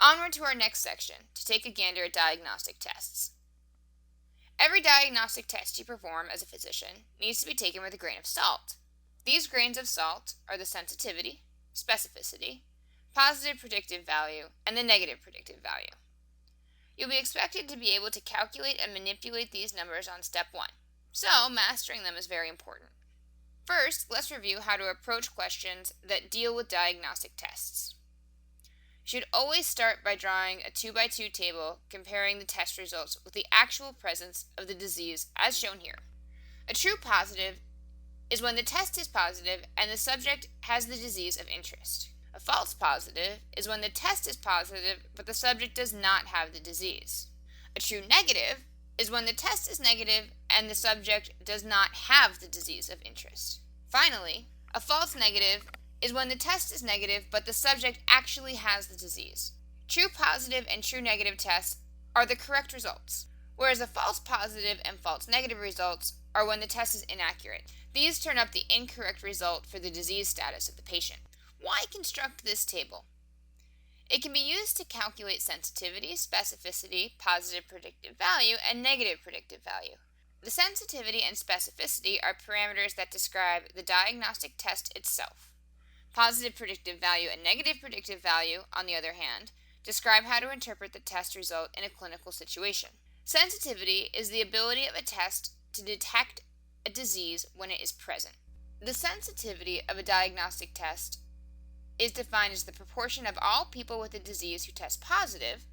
Onward to our next section, to take a gander at diagnostic tests. Every diagnostic test you perform as a physician needs to be taken with a grain of salt. These grains of salt are the sensitivity, specificity, positive predictive value, and the negative predictive value. You'll be expected to be able to calculate and manipulate these numbers on step 1, so mastering them is very important. First, let's review how to approach questions that deal with diagnostic tests. You should always start by drawing a 2x2 table comparing the test results with the actual presence of the disease as shown here. A true positive is when the test is positive and the subject has the disease of interest. A false positive is when the test is positive but the subject does not have the disease. A true negative is when the test is negative and the subject does not have the disease of interest. Finally, a false negative is when the test is negative but the subject actually has the disease. True positive and true negative tests are the correct results, whereas a false positive and false negative results are when the test is inaccurate. These turn up the incorrect result for the disease status of the patient. Why construct this table? It can be used to calculate sensitivity, specificity, positive predictive value, and negative predictive value. The sensitivity and specificity are parameters that describe the diagnostic test itself. Positive predictive value and negative predictive value, on the other hand, describe how to interpret the test result in a clinical situation. Sensitivity is the ability of a test to detect a disease when it is present. The sensitivity of a diagnostic test is defined as the proportion of all people with a disease who test positive,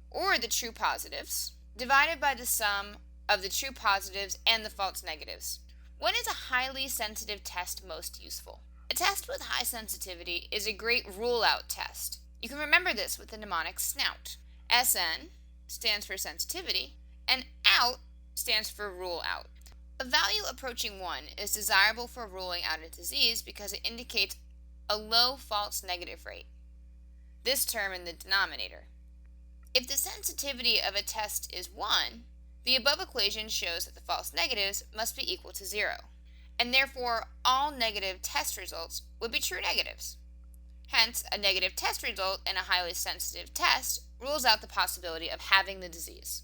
or the true positives, divided by the sum of the true positives and the false negatives. When is a highly sensitive test most useful? A test with high sensitivity is a great rule-out test. You can remember this with the mnemonic SNOUT. SN stands for sensitivity, and OUT stands for rule out. A value approaching 1 is desirable for ruling out a disease because it indicates a low false negative rate, this term in the denominator. If the sensitivity of a test is 1, the above equation shows that the false negatives must be equal to 0, and therefore all negative test results would be true negatives. Hence, a negative test result in a highly sensitive test rules out the possibility of having the disease.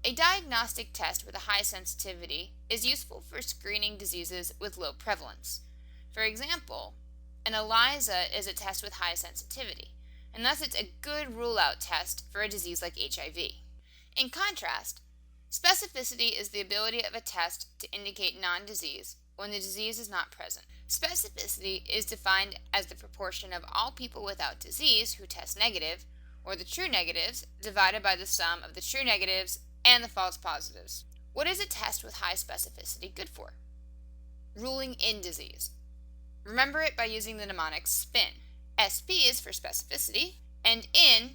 A diagnostic test with a high sensitivity is useful for screening diseases with low prevalence. For example, an ELISA is a test with high sensitivity, and thus it's a good rule-out test for a disease like HIV. In contrast, specificity is the ability of a test to indicate non-disease when the disease is not present. Specificity is defined as the proportion of all people without disease who test negative, or the true negatives, divided by the sum of the true negatives and the false positives. What is a test with high specificity good for? Ruling in disease. Remember it by using the mnemonic SPIN. SP is for specificity, and IN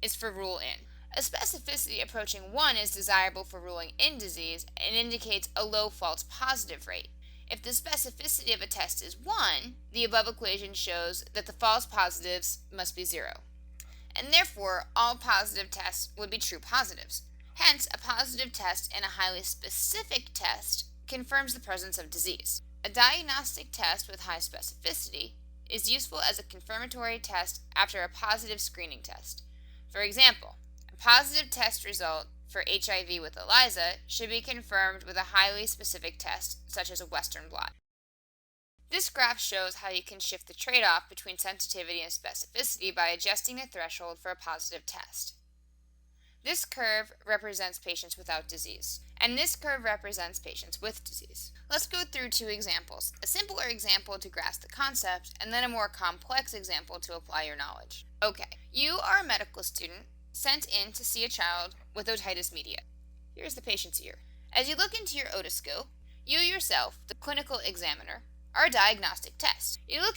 is for rule in. A specificity approaching 1 is desirable for ruling in disease and indicates a low false positive rate. If the specificity of a test is 1, the above equation shows that the false positives must be 0, and therefore all positive tests would be true positives. Hence, a positive test in a highly specific test confirms the presence of disease. A diagnostic test with high specificity is useful as a confirmatory test after a positive screening test. For example, a positive test result for HIV with ELISA should be confirmed with a highly specific test, such as a Western blot. This graph shows how you can shift the trade-off between sensitivity and specificity by adjusting the threshold for a positive test. This curve represents patients without disease, and this curve represents patients with disease. Let's go through 2 examples, a simpler example to grasp the concept, and then a more complex example to apply your knowledge. Okay, you are a medical student sent in to see a child with otitis media. Here's the patient's ear. As you look into your otoscope, you yourself, the clinical examiner, are a diagnostic test. You look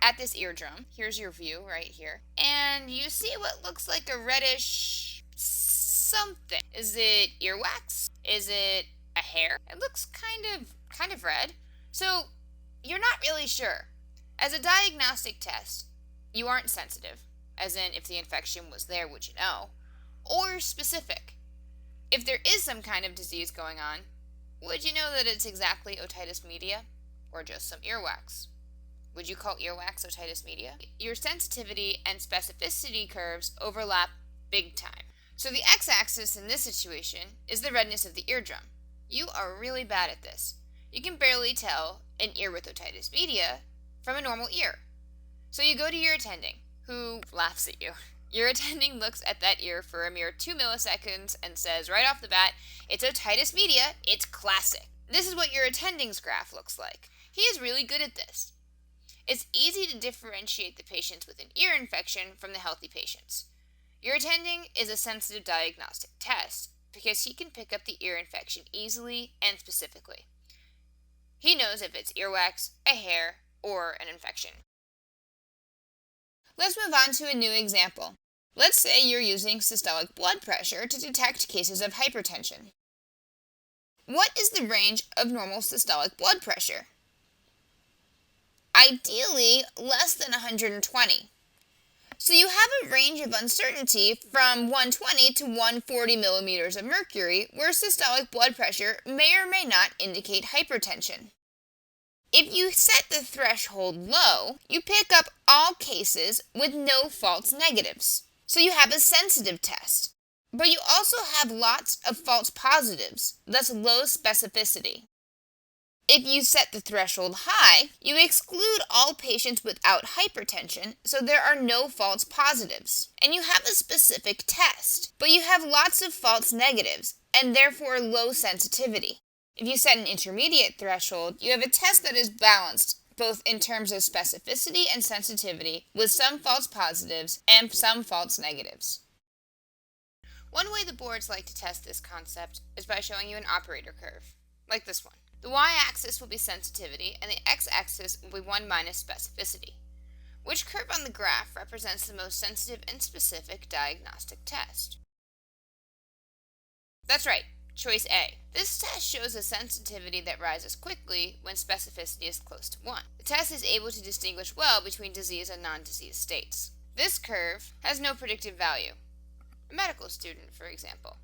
at this eardrum, here's your view right here, and you see what looks like a reddish something. Is it earwax? Is it a hair? It looks kind of red. So you're not really sure. As a diagnostic test, you aren't sensitive, as in if the infection was there, would you know? Or specific. If there is some kind of disease going on, would you know that it's exactly otitis media or just some earwax? would you call earwax otitis media? Your sensitivity and specificity curves overlap big time. So the x-axis in this situation is the redness of the eardrum. You are really bad at this. You can barely tell an ear with otitis media from a normal ear. So you go to your attending, who laughs at you. Your attending looks at that ear for a mere 2 milliseconds and says right off the bat, it's otitis media, it's classic. This is what your attending's graph looks like. He is really good at this. It's easy to differentiate the patients with an ear infection from the healthy patients. Your attending is a sensitive diagnostic test because he can pick up the ear infection easily and specifically. He knows if it's earwax, a hair, or an infection. Let's move on to a new example. Let's say you're using systolic blood pressure to detect cases of hypertension. What is the range of normal systolic blood pressure? Ideally, less than 120. So you have a range of uncertainty from 120 to 140 millimeters of mercury, where systolic blood pressure may or may not indicate hypertension. If you set the threshold low, you pick up all cases with no false negatives. So you have a sensitive test. But you also have lots of false positives, thus low specificity. If you set the threshold high, you exclude all patients without hypertension, so there are no false positives. And you have a specific test, but you have lots of false negatives, and therefore low sensitivity. If you set an intermediate threshold, you have a test that is balanced, both in terms of specificity and sensitivity, with some false positives and some false negatives. One way the boards like to test this concept is by showing you an operator curve, like this one. The y-axis will be sensitivity, and the x-axis will be 1 minus specificity. Which curve on the graph represents the most sensitive and specific diagnostic test? That's right, choice A. This test shows a sensitivity that rises quickly when specificity is close to 1. The test is able to distinguish well between disease and non-disease states. This curve has no predictive value. A medical student, for example.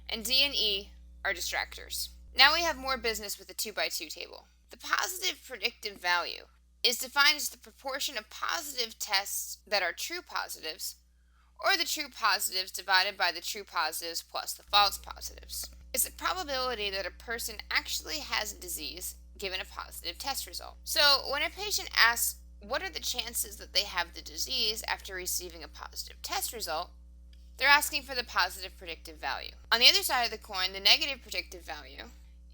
And D and E are distractors. Now we have more business with the 2x2 table. The positive predictive value is defined as the proportion of positive tests that are true positives, or the true positives divided by the true positives plus the false positives. It's the probability that a person actually has a disease given a positive test result. So when a patient asks what are the chances that they have the disease after receiving a positive test result, they're asking for the positive predictive value. On the other side of the coin, the negative predictive value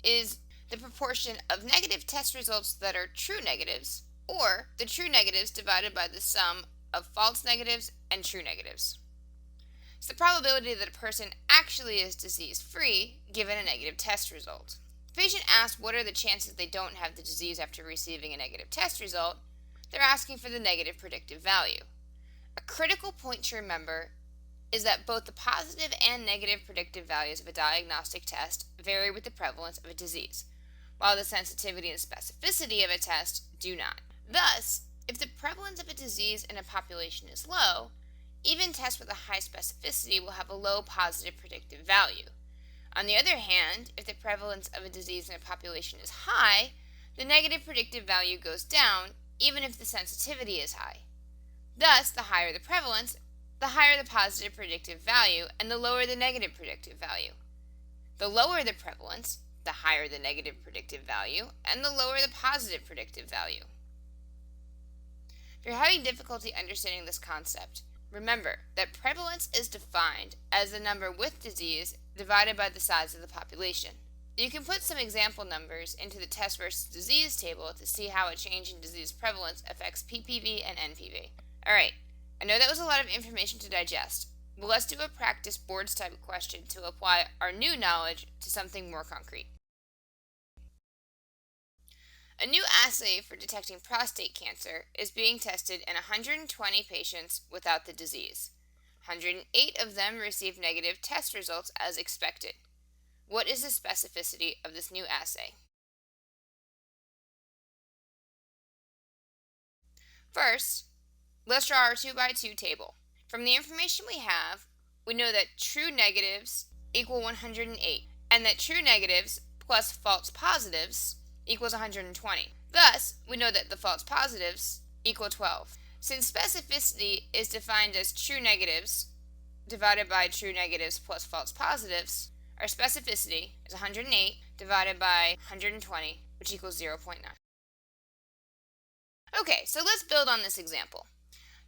is the proportion of negative test results that are true negatives, or the true negatives divided by the sum of false negatives and true negatives. It's the probability that a person actually is disease-free given a negative test result. If the patient asks what are the chances they don't have the disease after receiving a negative test result, they're asking for the negative predictive value. A critical point to remember is that both the positive and negative predictive values of a diagnostic test vary with the prevalence of a disease, while the sensitivity and specificity of a test do not. Thus, if the prevalence of a disease in a population is low, even tests with a high specificity will have a low positive predictive value. On the other hand, if the prevalence of a disease in a population is high, the negative predictive value goes down, even if the sensitivity is high. Thus, the higher the prevalence, the higher the positive predictive value, and the lower the negative predictive value. The lower the prevalence, the higher the negative predictive value, and the lower the positive predictive value. If you're having difficulty understanding this concept, remember that prevalence is defined as the number with disease divided by the size of the population. You can put some example numbers into the test versus disease table to see how a change in disease prevalence affects PPV and NPV. Alright, I know that was a lot of information to digest, but let's do a practice boards type question to apply our new knowledge to something more concrete. A new assay for detecting prostate cancer is being tested in 120 patients without the disease. 108 of them received negative test results as expected. What is the specificity of this new assay? First, let's draw our 2x2 table. From the information we have, we know that true negatives equal 108, and that true negatives plus false positives equals 120. Thus, we know that the false positives equal 12. Since specificity is defined as true negatives divided by true negatives plus false positives, our specificity is 108 divided by 120, which equals 0.9. Okay, so let's build on this example.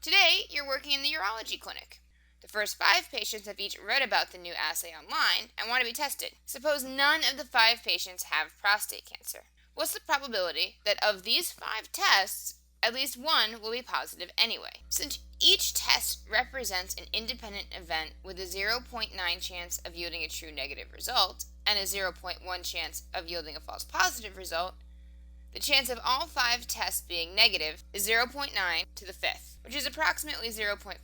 Today, you're working in the urology clinic. The first 5 patients have each read about the new assay online and want to be tested. Suppose none of the 5 patients have prostate cancer. What's the probability that of these 5 tests, at least one will be positive anyway? Since each test represents an independent event with a 0.9 chance of yielding a true negative result and a 0.1 chance of yielding a false positive result, the chance of all 5 tests being negative is 0.9 to the 5th, which is approximately 0.59.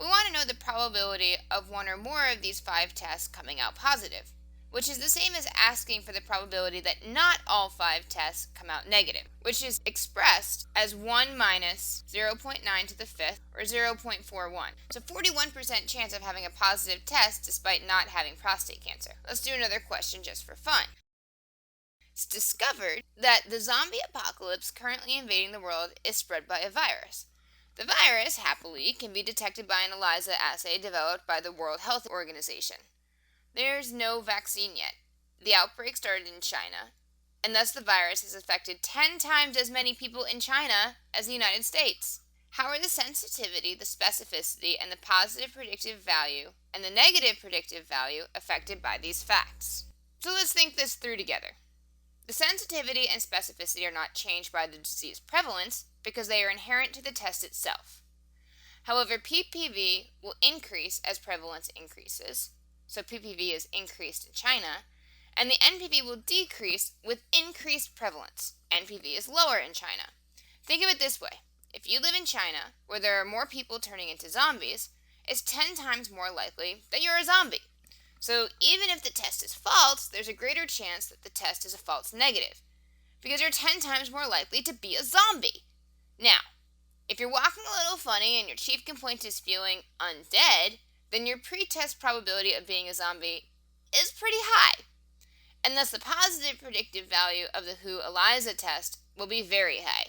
We want to know the probability of one or more of these 5 tests coming out positive, which is the same as asking for the probability that not all 5 tests come out negative, which is expressed as 1 minus 0.9 to the 5th, or 0.41. So 41% chance of having a positive test despite not having prostate cancer. Let's do another question just for fun. It's discovered that the zombie apocalypse currently invading the world is spread by a virus. The virus, happily, can be detected by an ELISA assay developed by the World Health Organization. There's no vaccine yet. The outbreak started in China, and thus the virus has affected 10 times as many people in China as the United States. How are the sensitivity, the specificity, and the positive predictive value and the negative predictive value affected by these facts? So let's think this through together. The sensitivity and specificity are not changed by the disease prevalence because they are inherent to the test itself. However, PPV will increase as prevalence increases, so PPV is increased in China, and the NPV will decrease with increased prevalence. NPV is lower in China. Think of it this way. If you live in China, where there are more people turning into zombies, it's 10 times more likely that you're a zombie. So even if the test is false, there's a greater chance that the test is a false negative, because you're 10 times more likely to be a zombie. Now, if you're walking a little funny and your chief complaint is feeling undead, then your pre-test probability of being a zombie is pretty high, and thus the positive predictive value of the WHO ELISA test will be very high.